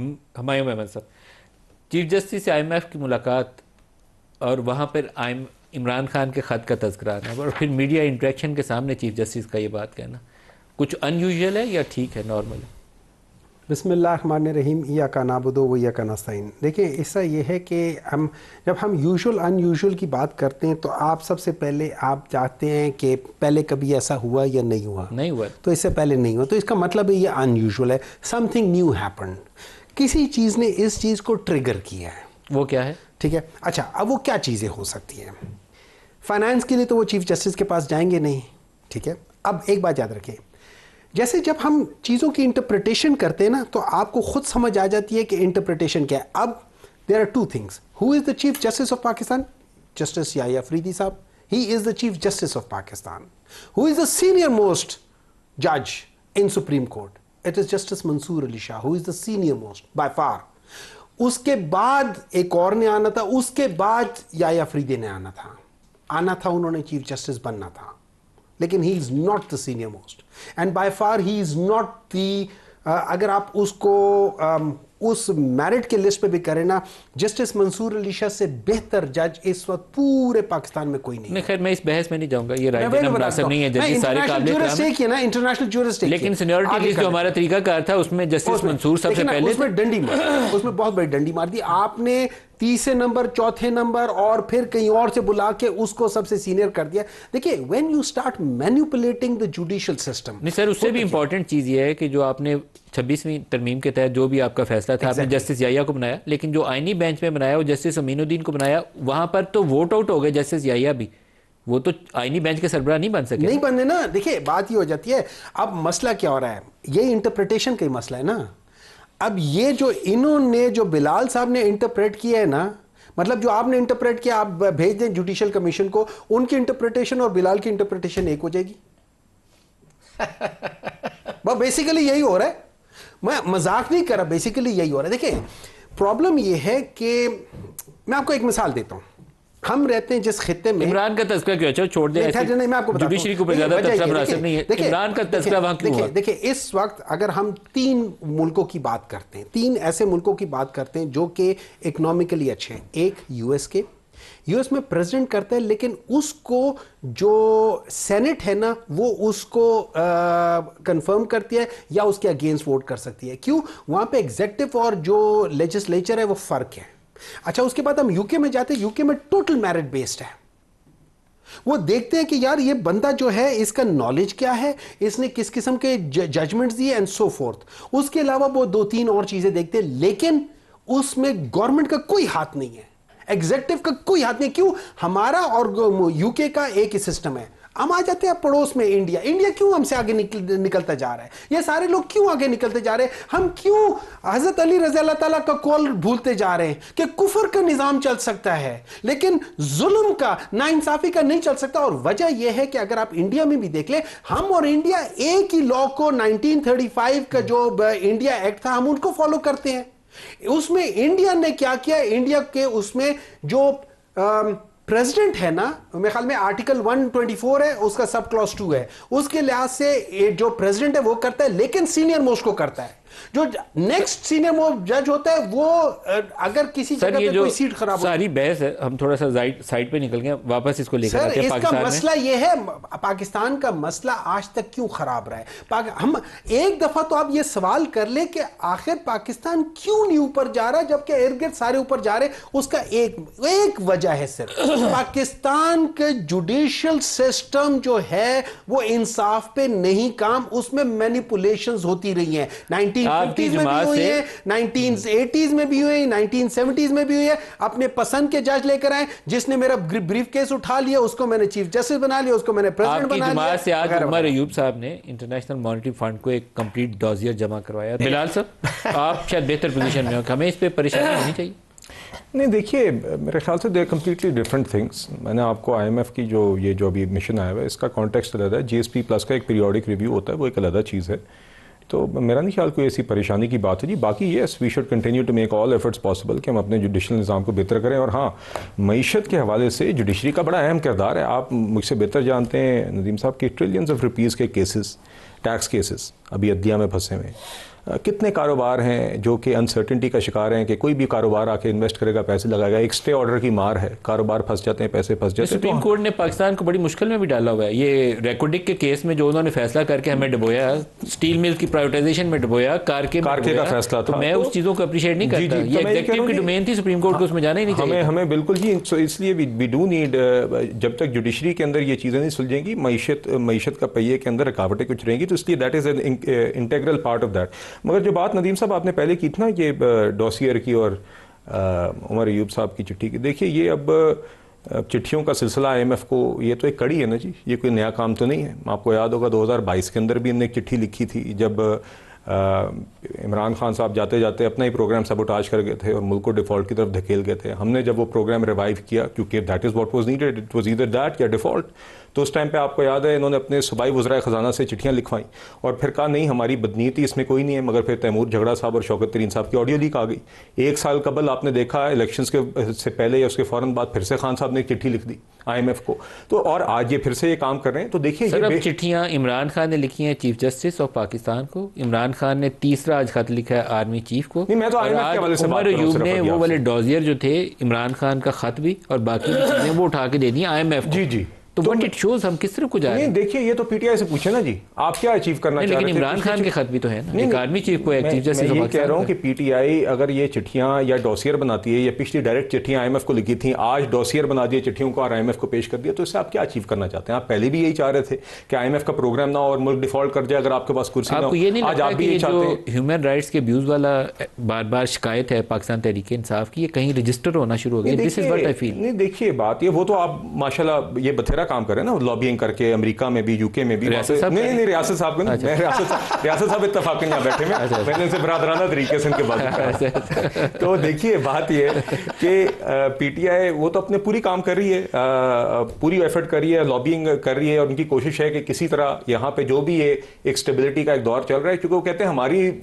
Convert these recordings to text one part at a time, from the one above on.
हुमायूं अहमद साहब, chief justice से IMF की मुलाकात और वहाँ पर इमरान खान के ख़त का तज़किरा आना और फिर मीडिया इंटरेक्शन के सामने चीफ जस्टिस का ये बात कहना कुछ अनयूजुअल है या ठीक है, नॉर्मल है? बिस्मिल्लाहिर्रहमानिर्रहीम, इय्याका नअबुदु व इय्याका नस्तईन। देखिए, ऐसा ये है कि जब हम यूजुअल अनयूजुअल की बात करते हैं तो आप सबसे पहले आप चाहते हैं कि पहले कभी ऐसा हुआ या नहीं हुआ। नहीं हुआ तो इससे पहले नहीं हुआ, तो इसका मतलब है ये अनयूजुअल है। समथिंग न्यू हैपन, किसी चीज़ ने इस चीज़ को ट्रिगर किया है। वो क्या है? ठीक है, अच्छा, अब वो क्या चीज़ें हो सकती हैं? फाइनेंस के लिए तो वो चीफ जस्टिस के पास जाएंगे नहीं। ठीक है, अब एक बात याद रखें, जैसे जब हम चीज़ों की इंटरप्रिटेशन करते हैं ना, तो आपको खुद समझ आ जाती है कि इंटरप्रिटेशन क्या है। अब there are two things. Who is the chief justice of Pakistan? Justice Yahya Afridi साहब, he is the chief justice of Pakistan. Who is the senior most जज in Supreme Court? It is justice Mansoor Ali Shah, who is the senior most by far. उसके बाद एक और ने आना था, उसके बाद याह्या अफरीदी ने आना था, उन्होंने चीफ जस्टिस बनना था, लेकिन he is not the senior most and by far he is not the. अगर आप उसको उस मेरिट के लिस्ट पे भी करें ना, जस्टिस मंसूर अली शाह से बेहतर जज इस वक्त पूरे पाकिस्तान में कोई नहीं। खैर, मैं इस बहस में नहीं जाऊंगा, ये राइट मुनासिब नहीं है। जज सारे इंटरनेशनल ज्यूरिस्डिक्शन, लेकिन सीनियरिटी लिस्ट जो हमारा तरीकाकार था उसमें जस्टिस मंसूर सबसे पहले, उसमें डंडी मार, उसमें बहुत बड़ी डंडी मार दी आपने। तीसरे नंबर, चौथे नंबर और फिर कहीं और से बुला के उसको सबसे सीनियर कर दिया। देखिए, when you start manipulating the judicial system. नहीं सर, उससे भी इंपॉर्टेंट चीज़ ये है कि जो आपने 26वीं तरमीम के तहत जो भी आपका फैसला था, आपने जस्टिस याह्या को बनाया, लेकिन जो आईनी बेंच में बनाया वो जस्टिस अमीनुद्दीन को बनाया। वहां पर तो वोट आउट हो गए जस्टिस याह्या भी, वो तो आईनी बेंच के सरबराह नहीं बन सके। नहीं बनने ना। देखिए, बात ये हो जाती है, अब मसला क्या हो रहा है, ये इंटरप्रिटेशन का ही मसला है ना। अब ये जो इन्होंने, जो बिलाल साहब ने इंटरप्रेट किया है ना, मतलब जो आपने इंटरप्रेट किया, आप भेज दें जुडिशियल कमीशन को, उनकी इंटरप्रिटेशन और बिलाल की इंटरप्रिटेशन एक हो जाएगी। बस बेसिकली यही हो रहा है, मैं मजाक नहीं कर रहा, बेसिकली यही हो रहा है। देखिए, प्रॉब्लम यह है कि मैं आपको एक मिसाल देता हूं। हम रहते हैं जिस खित्ते में, इमरान का तस्करा क्यों? अच्छा छोड़ दे, नहीं, मैं आपको जुडिशरी को ज्यादा तस्करा मुनासिब नहीं है। इमरान का तस्करा वहां क्यों हुआ? देखिए, इस वक्त अगर हम 3 मुल्कों की बात करते हैं, 3 ऐसे मुल्कों की बात करते हैं जो कि इकोनॉमिकली अच्छे हैं। एक यूएस में प्रेसिडेंट करता है, लेकिन उसको जो सेनेट है ना, वो उसको कंफर्म करती है या उसके अगेंस्ट वोट कर सकती है। क्यों? वहां पे एग्जीक्यूटिव और जो लेजिस्लेचर है वो फर्क है। अच्छा, उसके बाद हम यूके में जाते हैं। यूके में टोटल मेरिट बेस्ड है। वो देखते हैं कि यार ये बंदा जो है, इसका नॉलेज क्या है, इसने किस किस्म के जजमेंट्स दिए एंड सो फोर्थ। उसके अलावा वो 2-3 और चीजें देखते हैं, लेकिन उसमें गवर्नमेंट का कोई हाथ नहीं है, एग्जीक्यूटिव का कोई हाथ नहीं। क्यों? हमारा और यूके का एक ही सिस्टम है। हम आ जाते हैं पड़ोस में इंडिया क्यों हमसे आगे निकलता जा रहा है? ये सारे लोग क्यों आगे निकलते जा रहे हैं? हम क्यों हजरत अली रज़ी अल्लाह ताला का कौल भूलते जा रहे हैं कि कुफर का निजाम चल सकता है, लेकिन जुल्म का, नाइंसाफी का नहीं चल सकता। और वजह यह है कि अगर आप इंडिया में भी देख ले, हम और इंडिया एक ही लॉ को, 1935 का जो इंडिया एक्ट था, हम उनको फॉलो करते हैं। उसमें इंडिया ने क्या किया? इंडिया के उसमें जो प्रेसिडेंट है ना, मेरे ख्याल में आर्टिकल 124 है, उसका सब क्लॉज 2 है, उसके लिहाज से जो प्रेसिडेंट है वो करता है, लेकिन सीनियर मोस्ट को करता है। जो नेक्स्ट सीनियर मोस्ट जज होता है वो, अगर किसी जगह पे कोई सीट खराब हो, सारी बहस है, हम थोड़ा सा साइड पे निकल गए, वापस इसको लेकर आते हैं। इसका मसला ये है, पाकिस्तान का मसला आज तक क्यों खराब रहा है? हम एक दफा तो आप ये सवाल कर ले कि आखिर पाकिस्तान क्यों नहीं ऊपर जा रहा, जबकि इर्द गिर्द सारे ऊपर जा रहे। उसका एक वजह है सिर्फ पाकिस्तान के जुडिशियल सिस्टम जो है वो इंसाफ पे नहीं काम, उसमें मैनिपुलेशंस होती रही हैं। 1950s में भी हुई है, 1980s में भी हुई है, 1970s में भी हुई है। अपने पसंद के जज लेकर आए, जिसने मेरा ब्रीफ केस उठा लिया उसको मैंने चीफ जस्टिस बना लिया, उसको मैंने प्रेसिडेंट बना लिया। से आज उमर अयूब साहब ने इंटरनेशनल मॉनेटरी फंड को एक कंप्लीट डॉजियर जमा करवाया। बिलाल साहब, आप शायद बेहतर पोजीशन में हो, हमें इस पे परेशानी होनी चाहिए? नहीं, देखिए, मेरे ख्याल से दे कम्प्लीटली डिफरेंट थिंग्स। मैंने आपको आईएमएफ की जो अभी मिशन आया हुआ है, इसका कॉन्टेक्स्ट अलग है। जीएसपी प्लस का एक पीरियोडिक रिव्यू होता है, वो एक अलग चीज़ है। तो मेरा नहीं ख्याल कोई ऐसी परेशानी की बात है जी। बाकी yes, we should continue to make all efforts possible कि हम अपने जुडिशल निज़ाम को बेहतर करें। और हाँ, मईशत के हवाले से जुडिशरी का बड़ा अहम किरदार है। आप मुझसे बेहतर जानते हैं नदीम साहब कि ट्रिलियंस ऑफ रुपीज़ के केसेस, टैक्स केसेस अभी अदलिया में फंसे हुए हैं। कितने कारोबार हैं जो कि अनसर्टिनिटी का शिकार हैं कि कोई भी कारोबार आके इन्वेस्ट करेगा, पैसे लगाएगा, एक स्टे ऑर्डर की मार है, कारोबार फंस जाते हैं, पैसे फंस जाते हैं। सुप्रीम कोर्ट ने पाकिस्तान को बड़ी मुश्किल में भी डाला हुआ है। ये रेकोडिक के केस में जो उन्होंने फैसला करके हमें डुबोया, स्टील मिल की प्राइवेटाइजेशन में डुबोया, कारके का फैसला था, तो मैं उस चीज़ों को अप्रिशिएट नहीं करता। ये एग्जीक्यूटिव की डोमेन थी, सुप्रीम कोर्ट को उसमें जाना ही नहीं चाहिए। हमें बिल्कुल जी, इसलिए वी डू नीड, जब तक जुडिशरी के अंदर ये चीज़ें नहीं सुलझेंगी, मईशत का पहिए के अंदर रुकावटें कुछ रहेंगी, तो इसलिए that is an integral part of that. मगर जो बात नदीम साहब आपने पहले की थी ना, ये डॉसियर की और उमर अयूब साहब की चिट्ठी की, देखिए ये अब चिट्ठियों का सिलसिला IMF को, ये तो एक कड़ी है ना जी, ये कोई नया काम तो नहीं है। आपको याद होगा 2022 के अंदर भी इन्होंने एक चिट्ठी लिखी थी, जब इमरान खान साहब जाते जाते अपना ही प्रोग्राम सबोटाज कर गए थे और मुल्क को डिफ़ॉल्ट की तरफ धकेल गए थे। हमने जब वो प्रोग्राम रिवाइव किया, क्योंकि that is what was needed, it was either that या डिफ़ॉल्ट, तो उस टाइम पे आपको याद है इन्होंने अपने सूबाई वज़राए ख़जाना से चिट्ठियाँ लिखवाई और फिर कहा नहीं हमारी बदनीयती इसमें कोई नहीं है। मगर फिर तैमूर झगड़ा साहब और शौकत तरीन साहब की ऑडियो लीक आ गई। एक साल कबल आपने देखा इलेक्शंस के से पहले या उसके फ़ौरन बाद फिर से खान साहब ने एक चिट्ठी लिख दी IMF को, तो और आज ये फिर से ये काम कर रहे हैं। तो देखिए ये चिट्ठियाँ इमरान खान ने लिखी हैं चीफ जस्टिस ऑफ पाकिस्तान को, इमरान खान ने तीसरा आज खत लिखा है आर्मी चीफ को। नहीं, मैं तो IMF के हवाले से बात कर रहा हूं। उमर अयूब ने वो वाले डॉजियर जो थे इमरान खान का खत भी और बाकी भी चीजें वो उठा के दे दी IMF को। जी तो व्हाट इट शोज हम किस तरफ को जा रहे हैं। देखिए ये तो PTI से पूछे ना जी, आप क्या अचीव करना चाह रहे थे। लेकिन इमरान खान के खत भी तो है ना, एक आर्मी चीफ को एक चीफ जस्टिस। मैं ये कह रहा हूँ कि PTI अगर ये चिट्ठियां या डॉसियर बनाती है, या पिछली डायरेक्ट चिट्ठियां IMF को लिखी थी, आज डॉसियर बना दिए चिट्ठियों को और IMF को पेश कर दिया, तो इससे आप क्या अचीव करना चाहते हैं। आप पहले भी यही चाह रहे थे कि IMF का प्रोग्राम ना हो और मुल्क डिफॉल्ट कर जाए अगर आपके पास कुर्सी ना हो। ये नहीं आज आप भी ये चाहते हैं। ह्यूमन राइट्स के अब्यूज वाला बार बार शिकायत है पाकिस्तान तहरीक इंसाफ की, ये कहीं रजिस्टर होना शुरू हो गया। This is what I feel. नहीं देखिए बात ये, वो तो आप माशाल्लाह ये बथेरा काम कर रहे हैं ना, लॉबिंग करके अमेरिका में भी, UK में भी। नहीं रियासत साहब को नहीं, रियासत साहब इत्तफाकन यहाँ बैठे में, मैंने इनसे बरादराना तरीके से इनके बात। तो देखिए बात ये कि PTI वो तो अपने पूरी काम कर रही है, पूरी एफर्ट कर रही है, लॉबिंग कर रही है और उनकी कोशिश है कि किसी तरह यहाँ पे जो भी ये एक स्टेबिलिटी का एक दौर चल रहा है, क्योंकि वो कहते हैं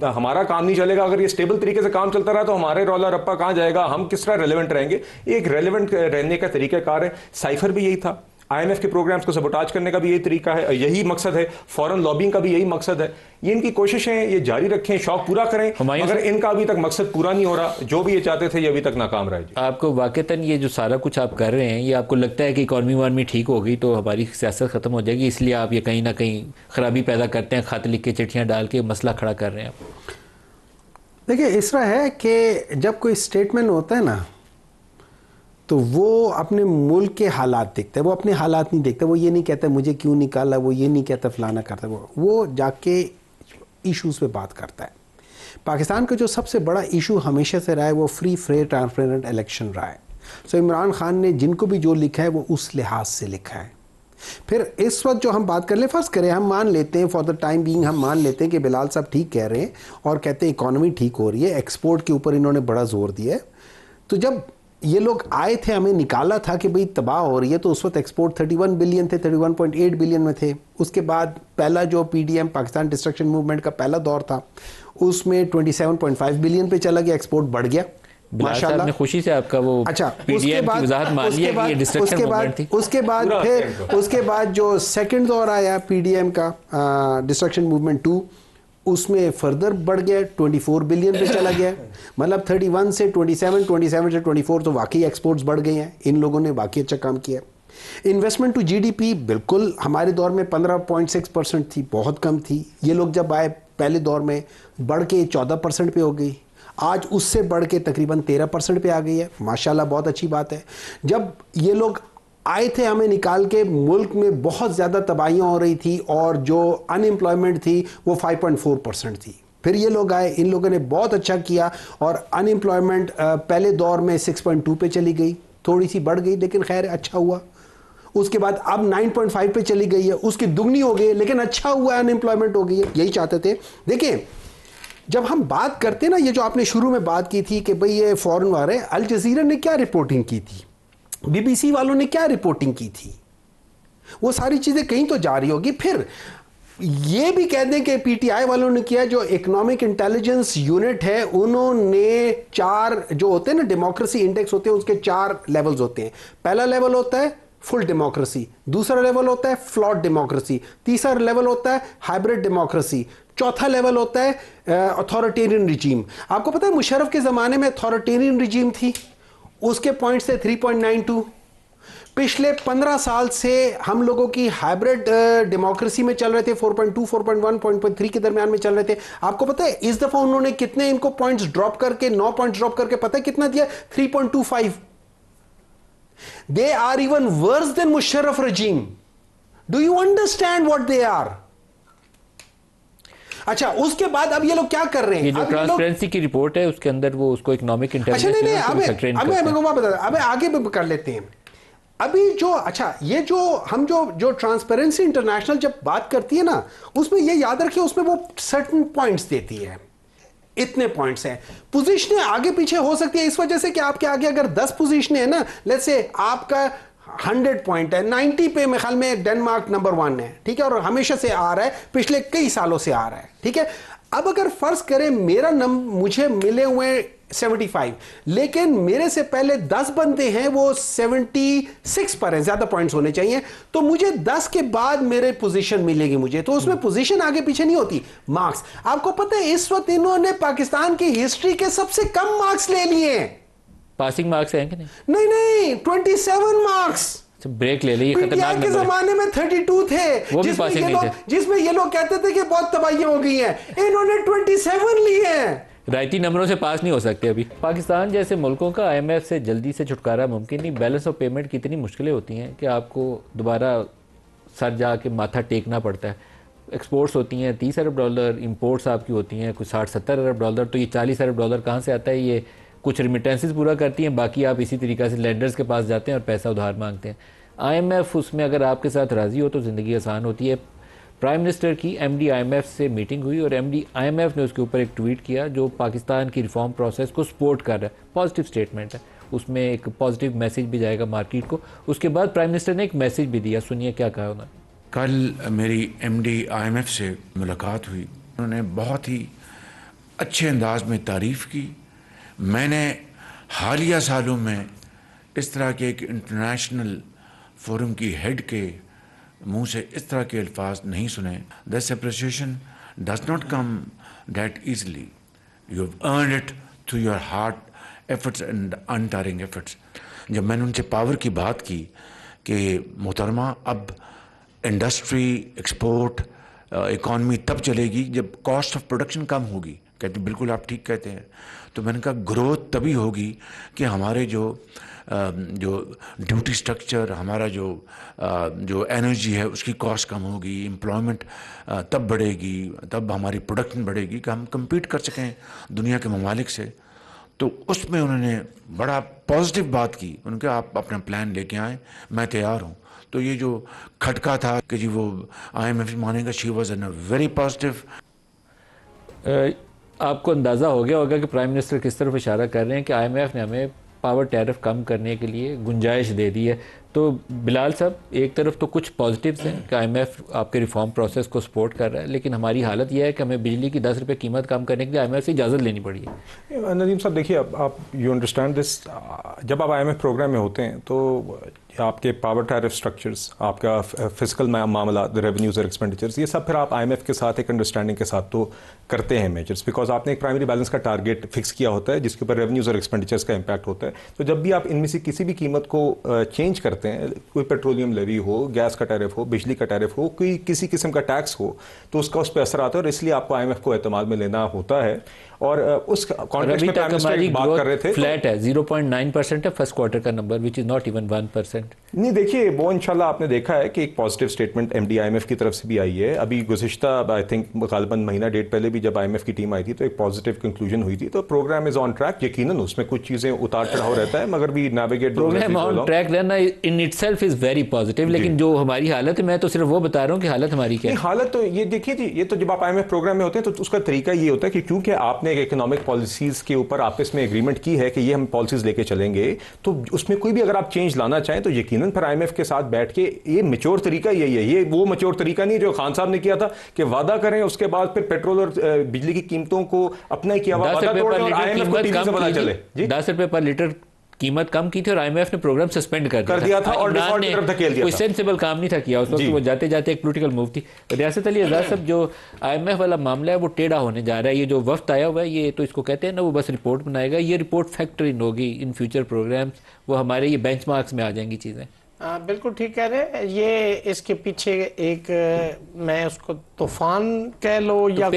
हमारा काम नहीं चलेगा अगर ये स्टेबल तरीके से काम चलता रहा, तो हमारे रौला रप्पा कहाँ जाएगा, हम किस तरह रेलेवेंट रहेंगे। एक रेलेवेंट रहने का तरीकाकार है। साइफर भी यही था, IMF के प्रोग्राम्स को सबोटाज करने का भी यही तरीका है, यही मकसद है, फॉरेन लॉबिंग का भी यही मकसद है। ये इनकी कोशिशें ये जारी रखें, शौक पूरा करें, मगर इनका अभी तक मकसद पूरा नहीं हो रहा। जो भी ये चाहते थे ये अभी तक नाकाम रहे। आपको वाकईतन ये जो सारा कुछ आप कर रहे हैं, ये आपको लगता है कि इकॉनमी वानमी ठीक होगी तो हमारी सियासत खत्म हो जाएगी, इसलिए आप ये कहीं ना कहीं खराबी पैदा करते हैं, खत लिख के चिट्ठियाँ डाल के मसला खड़ा कर रहे हैं। देखिए इस तरह है कि जब कोई स्टेटमेंट होता है ना, तो वो अपने मुल्क के हालात देखता है, वो अपने हालात नहीं देखता। वो ये नहीं कहता मुझे क्यों निकाला, वो ये नहीं कहता फलाना करता, वो जाके इश्यूज़ पे बात करता है। पाकिस्तान का जो सबसे बड़ा इशू हमेशा से रहा है वो फ्री फेयर ट्रांसपेरेंट इलेक्शन रहा है। सो इमरान खान ने जिनको भी जो लिखा है वो उस लिहाज से लिखा है। फिर इस वक्त जो हम बात कर ले, फर्ज करें हम मान लेते हैं फॉर द टाइम बीइंग, हम मान लेते हैं कि बिलाल साहब ठीक कह रहे हैं और कहते हैं इकॉनमी ठीक हो रही है, एक्सपोर्ट के ऊपर इन्होंने बड़ा जोर दिया है। तो जब ये लोग आए थे, हमें निकाला था कि भाई तबाह हो रही है, तो उस वक्त एक्सपोर्ट 31 बिलियन थे, 31.8 बिलियन में थे। उसके बाद पहला जो PDM पाकिस्तान डिस्ट्रक्शन मूवमेंट का पहला दौर था, उसमें 27.5 बिलियन पे चला गया, एक्सपोर्ट बढ़ गया माशाल्लाह। ने खुशी से आपका वो अच्छा उसके बाद उसके बाद जो सेकंड दौर आया PDM का डिस्ट्रक्शन मूवमेंट 2, उसमें फर्दर बढ़ गया, 24 बिलियन पे चला गया। मतलब 31 से 27, 27 से 24 तो वाकई एक्सपोर्ट्स बढ़ गए हैं, इन लोगों ने वाकई अच्छा काम किया। इन्वेस्टमेंट टू GDP बिल्कुल हमारे दौर में 15.6% थी, बहुत कम थी। ये लोग जब आए पहले दौर में बढ़ के 14% पे हो गई, आज उससे बढ़ के तकरीबन 13% पे आ गई है, माशाल्लाह बहुत अच्छी बात है। जब ये लोग आए थे हमें निकाल के, मुल्क में बहुत ज़्यादा तबाहियाँ हो रही थी और जो अनएम्प्लॉयमेंट थी वो 5.4% थी। फिर ये लोग आए, इन लोगों ने बहुत अच्छा किया और अनएम्प्लॉयमेंट पहले दौर में 6.2 पे चली गई, थोड़ी सी बढ़ गई लेकिन खैर अच्छा हुआ। उसके बाद अब 9.5 पे चली गई है, उसकी दुगनी हो गई लेकिन अच्छा हुआ, अनएम्प्लॉयमेंट हो गई है, यही चाहते थे। देखिए जब हम बात करते ना, ये जो आपने शुरू में बात की थी कि भाई ये फॉरेन वार है, अल जजीरा ने क्या रिपोर्टिंग की थी, BBC वालों ने क्या रिपोर्टिंग की थी, वो सारी चीज़ें कहीं तो जारी होगी। फिर ये भी कह दें कि PTI वालों ने किया, जो इकोनॉमिक इंटेलिजेंस यूनिट है उन्होंने 4 जो होते हैं ना डेमोक्रेसी इंडेक्स होते हैं, उसके 4 लेवल्स होते हैं। पहला लेवल होता है फुल डेमोक्रेसी, दूसरा लेवल होता है फ्लॉट डेमोक्रेसी, तीसरा लेवल होता है हाइब्रिड डेमोक्रेसी, चौथा लेवल होता है अथॉरिटेरियन रिजीम। आपको पता है मुशर्रफ के ज़माने में अथॉरिटेरियन रिजीम थी, उसके पॉइंट्स थे 3.92। पिछले 15 साल से हम लोगों की हाइब्रिड डेमोक्रेसी में चल रहे थे, 4.2, 4.1, 4.3 के दरमियान में चल रहे थे। आपको पता है इस दफा उन्होंने कितने इनको पॉइंट्स ड्रॉप करके, 9 पॉइंट्स ड्रॉप करके पता है कितना दिया? 3.25। They are even worse than Musharraf regime. Do you understand what they are? अच्छा, उसके बाद अब ये लोग क्या कर रहे हैं? ये जो ट्रांसपेरेंसी की रिपोर्ट है उसके अंदर वो उसको इकोनॉमिक इंटेलिजेंस, अच्छा नहीं, अब आगे भी कर लेते हैं। अभी जो अच्छा ये जो हम जो ट्रांसपेरेंसी इंटरनेशनल जब बात करती है ना, उसमें ये याद रखिए, उसमें वो सर्टेन पॉइंट्स देती है, इतने पॉइंट्स हैं। पोजीशनें आगे पीछे हो सकती है इस वजह से कि आपके आगे अगर 10 पोजीशनें हैं ना, लेट्स से आपका 100 पॉइंट है, 90 पे मेरे ख्याल में डेनमार्क नंबर 1 है, ठीक है, और हमेशा से आ रहा है, पिछले कई सालों से आ रहा है, ठीक है। अब अगर फर्ज करें मेरा मुझे मिले हुए 75, लेकिन मेरे से पहले 10 बंदे हैं वो 76 पर है, ज्यादा पॉइंट्स होने चाहिए, तो मुझे 10 के बाद मेरे पोजीशन मिलेगी मुझे, तो उसमें पोजीशन आगे पीछे नहीं होती, मार्क्स। आपको पता है इस वक्त इन्होंने पाकिस्तान की हिस्ट्री के सबसे कम मार्क्स ले लिए। पासिंग मार्क्स हैं कि नहीं? नहीं, 27 मार्क्स। ब्रेक ले ली, खतरनाक के जमाने में 32 थे, जिसमें ये लोग कहते थे कि बहुत तबाहियां हो गई हैं, इन्होंने 27 लिए हैं। रायती नंबरों से पास नहीं हो सकते अभी। पाकिस्तान जैसे मुल्कों का आईएमएफ से जल्दी से छुटकारा मुमकिन नहीं। बैलेंस ऑफ पेमेंट की इतनी मुश्किलें होती हैं कि आपको दोबारा सर जाके माथा टेकना पड़ता है। एक्सपोर्ट्स होती हैं $30 अरब, इंपोर्ट्स आपकी होती हैं कुछ $60-70 अरब, तो ये $40 अरब कहाँ से आता है? ये कुछ रिमिटेंसेस पूरा करती हैं, बाकी आप इसी तरीक़ा से लेंडर्स के पास जाते हैं और पैसा उधार मांगते हैं। आईएमएफ उसमें अगर आपके साथ राज़ी हो तो ज़िंदगी आसान होती है। प्राइम मिनिस्टर की एमडी आईएमएफ से मीटिंग हुई और एमडी आईएमएफ ने उसके ऊपर एक ट्वीट किया जो पाकिस्तान की रिफॉर्म प्रोसेस को सपोर्ट कर रहा है। पॉजिटिव स्टेटमेंट है, उसमें एक पॉजिटिव मैसेज भी जाएगा मार्केट को। उसके बाद प्राइम मिनिस्टर ने एक मैसेज भी दिया, सुनिए क्या कहा उन्होंने। कल मेरी एमडी आईएमएफ से मुलाकात हुई, उन्होंने बहुत ही अच्छे अंदाज में तारीफ़ की। मैंने हालिया सालों में इस तरह के एक इंटरनेशनल फोरम की हेड के मुंह से इस तरह के अल्फाज नहीं सुने। This appreciation does not come that easily, you have earned it through your hard efforts and untiring efforts. जब मैंने उनसे पावर की बात की कि मोहतरमा अब इंडस्ट्री, एक्सपोर्ट, इकॉनमी तब चलेगी जब कॉस्ट ऑफ प्रोडक्शन कम होगी, कहते बिल्कुल आप ठीक कहते हैं। तो मैंने कहा ग्रोथ तभी होगी कि हमारे जो ड्यूटी स्ट्रक्चर, हमारा जो एनर्जी है उसकी कॉस्ट कम होगी, एम्प्लॉयमेंट तब बढ़ेगी, तब हमारी प्रोडक्शन बढ़ेगी कि हम compete कर सकें दुनिया के ममालिक से। तो उसमें उन्होंने बड़ा पॉजिटिव बात की। उनके आप अपना प्लान लेके आएँ, मैं तैयार हूँ। तो ये जो खटका था कि जी वो IMF मानेगा, she was in a very positive. आपको अंदाज़ा हो गया होगा कि प्राइम मिनिस्टर किस तरफ इशारा कर रहे हैं कि IMF ने हमें पावर टैरिफ कम करने के लिए गुंजाइश दे दी है। तो बिलाल साहब, एक तरफ तो कुछ पॉजिटिव्स हैं कि IMF आपके रिफॉर्म प्रोसेस को सपोर्ट कर रहा है, लेकिन हमारी हालत यह है कि हमें बिजली की 10 रुपये कीमत कम करने के लिए IMF से इजाज़त लेनी पड़ी है। नदीम साहब देखिए, आप यू अंडरस्टैंड दिस, जब आप IMF प्रोग्राम में होते हैं तो आपके पावर टैरिफ स्ट्रक्चर्स, आपका फिजिकल मामला, रेवेन्यूज और एक्सपेंडिचर्स, ये सब फिर आप IMF के साथ एक अंडरस्टैंडिंग के साथ तो करते हैं मेजर्स, बिकॉज आपने एक प्राइमरी बैलेंस का टारगेट फिक्स किया होता है जिसके ऊपर रेवेन्यूज और एक्सपेंडिचर्स का इंपैक्ट होता है। तो जब भी आप इनमें से किसी भी कीमत को चेंज करते हैं, कोई पेट्रोलियम लेवी हो, गैस का टैरिफ हो, बिजली का टैरिफ हो, कोई किसी किस्म का टैक्स हो, तो उसका उस पर असर आता है और इसलिए आपको IMF को एतमाद में लेना होता है। और उस कॉन्टेक्स्ट में प्राइम मिनिस्टर बात कर रहे थे, फ्लैट है, 0.9% है फर्स्ट क्वार्टर का number, which is not even 1%। नहीं देखिए, वो इंशाल्लाह आपने देखा है कि एक पॉजिटिव स्टेटमेंट MD IMF की तरफ से भी आई है। अभी गुज़िश्ता आई थिंक गालिबन महीना डेढ़ पहले भी जब IMF की टीम आई थी तो एक पॉजिटिव कंक्लूजन हुई थी। तो प्रोग्राम इज ऑन ट्रैक। यकीनन उसमें कुछ चीज़ें उतार चढ़ाव रहता है, मगर भी नेविगेट प्रोग्राम ऑन ट्रैक रहना in itself is very positive. लेकिन जो हमारी हालत है, मैं तो सिर्फ वो बता रहा हूँ कि हालत हमारी क्या है। हालत तो ये देखिए जी, ये तो जब आप IMF प्रोग्राम में होते हैं तो उसका तरीका ये होता है कि क्योंकि आपने एक इकोनॉमिक पॉलिसीज के ऊपर आपस में एग्रीमेंट की है कि ये हम पॉलिसीज लेके चलेंगे, तो उसमें कोई भी अगर आप चेंज लाना चाहें तो यकीनन फिर IMF के साथ बैठ के, ये मैच्योर तरीका यही है। ये वो मैच्योर तरीका नहीं जो खान साहब ने किया था कि वादा करें उसके बाद फिर पेट्रोल और बिजली की कीमतों को अपना ही किया हुआ वादा तोड़ दें और IMF को टीवी से पता चले। 10 रुपए पर लीटर कीमत कम की थी और IMF ने प्रोग्राम सस्पेंड कर दिया था और डिफॉल्ट की तरफ धकेल दिया कोई था। सेंसिबल काम नहीं था किया उस वक्त, वो जाते जाते एक पॉलिटिकल मूव थी। रियासत अली आज़ाद साहब, जो IMF वाला मामला है वो टेढ़ा होने जा रहा है। ये जो वफ्त आया हुआ है, ये तो इसको कहते हैं ना, वो बस रिपोर्ट बनाएगा, ये रिपोर्ट फैक्टर इन होगी इन फ्यूचर प्रोग्राम्स, वो हमारे ये बेंचमार्क्स में आ जाएंगी चीज़ें। बिल्कुल ठीक कह रहे हैं। ये इसके पीछे एक मैं उसको तूफान कह लो या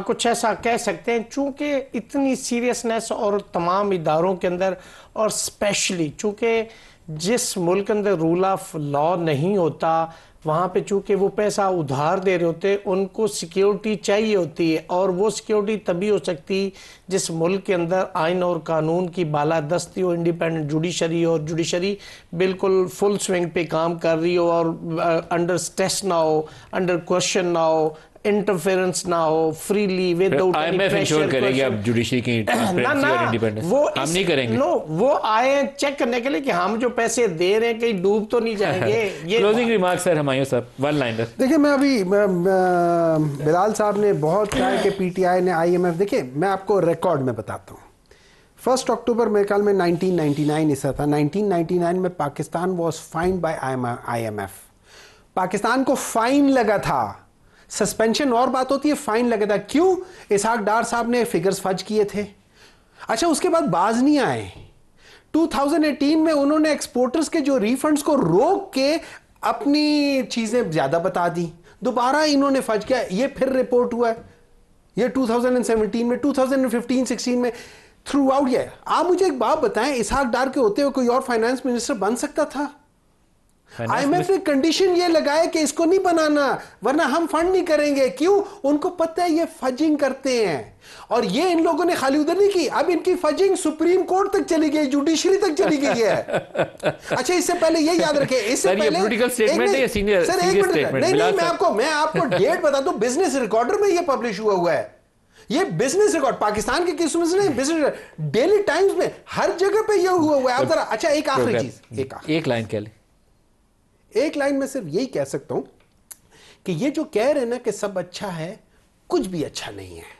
कुछ ऐसा कह सकते हैं, चूंकि इतनी सीरियसनेस और तमाम इदारों के अंदर, और स्पेशली चूंकि जिस मुल्क के अंदर रूल ऑफ लॉ नहीं होता, वहाँ पे चूंकि वो पैसा उधार दे रहे होते, उनको सिक्योरिटी चाहिए होती है, और वो सिक्योरिटी तभी हो सकती जिस मुल्क के अंदर आइन और कानून की बालादस्ती हो, इंडिपेंडेंट जुडिशरी हो, और जुडिशरी बिल्कुल फुल स्विंग पे काम कर रही हो, और अंडर स्ट्रेस ना हो, अंडर क्वेश्चन ना हो, इंटरफेरेंस ना हो, freely without any pressure ensure करेंगे अब जुडिशरी की ट्रांसपेरेंसी और इंडिपेंडेंस। वो हम नहीं करेंगे। नो, वो आए चेक करने के लिए कि हम जो पैसे दे रहे हैं कहीं डूब तो नहीं जाएंगे। ये क्लोजिंग रिमार्क्स सर हुमायूं साहब, वन लाइनर। देखिए, मैं अभी बिलाल साहब ने बहुत कहा है कि PTI ने IMF, देखिए मैं आपको रिकॉर्ड में बताता हूँ। 1 अक्टूबर मेरे ख्याल में 1999 ऐसा था, 1999 में Pakistan was find by IMF। Pakistan को फाइन लगा था, सस्पेंशन और बात होती है, फाइन लगा था। क्यों? इसहाक डार साहब ने फिगर्स फज किए थे। अच्छा, उसके बाद बाज नहीं आए। 2018 में उन्होंने एक्सपोर्टर्स के जो रिफंड्स को रोक के अपनी चीजें ज्यादा बता दी, दोबारा इन्होंने फज किया, ये फिर रिपोर्ट हुआ है, ये 2017 में, 2015-16 में, थ्रू आउट। ये आप मुझे एक बात बताएं, इसहाक डार के होते हुए कोई और फाइनेंस मिनिस्टर बन सकता था? IMF ने कंडीशन ये लगाया कि इसको नहीं बनाना, वरना हम फंड नहीं करेंगे। क्यों? उनको पता है ये फजिंग करते हैं, और ये इन लोगों ने खाली उधर नहीं की, अब इनकी फजिंग सुप्रीम कोर्ट तक चली गई, जुडिशरी तक चली गई है। अच्छा, इससे पहले ये याद रखें, इससे पहले पॉलिटिकल स्टेटमेंट है या सीनियर स्टेटमेंट? नहीं, मैं आपको डेट बता दूं, बिजनेस रिकॉर्डर में ये पब्लिश हुआ है। ये बिजनेस रिकॉर्ड पाकिस्तान के केस में नहीं, बिजनेस डेली टाइम्स में, हर जगह पे ये हुआ है। आप जरा, अच्छा एक आखिरी चीज, एक लाइन कह ले, एक लाइन में सिर्फ यही कह सकता हूं कि ये जो कह रहे हैं ना कि सब अच्छा है, कुछ भी अच्छा नहीं है।